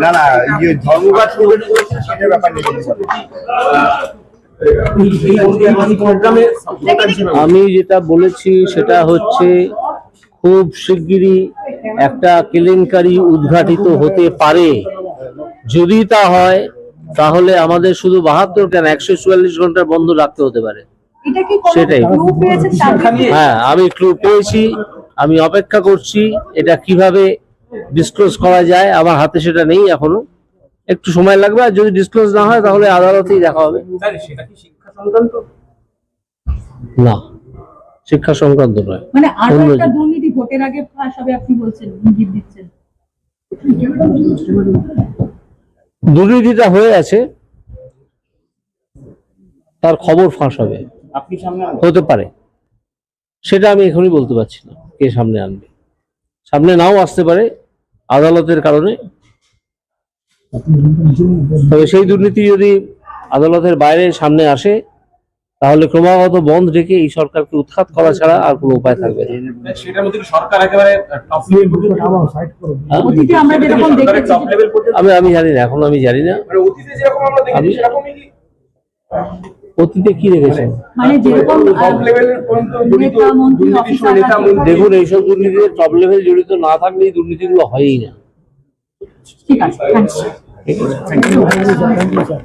না না ধর্মঘট সেটার ব্যাপার নেই। আমি যেটা বলেছি সেটা হচ্ছে খুব শিগগিরই একটা কেলেঙ্কারি উদ্ঘাটিত হতে পারে। যদি তা হয় তাহলে আমাদের শুধু 72 কেন 144 ঘন্টা বন্ধ রাখতে হতে পারে। সেটাই। হ্যাঁ, আমি ক্লু পেয়েছি, আমি অপেক্ষা করছি। এটা কিভাবে ডিসক্লোজ করা যায় আমার হাতে সেটা নেই এখনো, একটু সময় লাগবে। আর যদি ডিসক্লোজ না হয় তাহলে আদালতেই দেখা হবে। না, শিক্ষা সংক্রান্ত নয়, মানে আরো একটা দুর্নীতি ভোটের আগে ফাঁস হবে আপনি বলছেন, ইঙ্গিত দিচ্ছেন। দুর্নীতিটা হয়ে আছে, তার খবর ফাঁস হবে, আপনি সামনে হতে পারে। সেটা আমি এখনই বলতে পারছি না কে সামনে আনবে, সামনে নাও আসতে পারে আদালতের কারণে। তবে সেই দুর্নীতি যদি আদালতের বাইরে সামনে আসে তাহলে ক্রমাগত বন্ধ রেখে এই সরকারকে উৎখাত করা ছাড়া আর কোনো উপায় থাকবে না। সেটার মধ্যে সরকার একেবারে টপ লেভেল আমি জানি না, এখন আমি জানি না অতীতে যেরকম আমরা দেখেছি সেরকমই কি অতীতে কি রেখেছেন। মানে যেরকম টপ লেভেলের পর্যন্ত জড়িত নেতা মন্ত্রী। দেখুন, এইসব দুর্নীতিতে টপ লেভেল জড়িত না থাকলে এই দুর্নীতিগুলো হয়ই না। ঠিক আছে, থ্যাংকস। ঠিক আছে।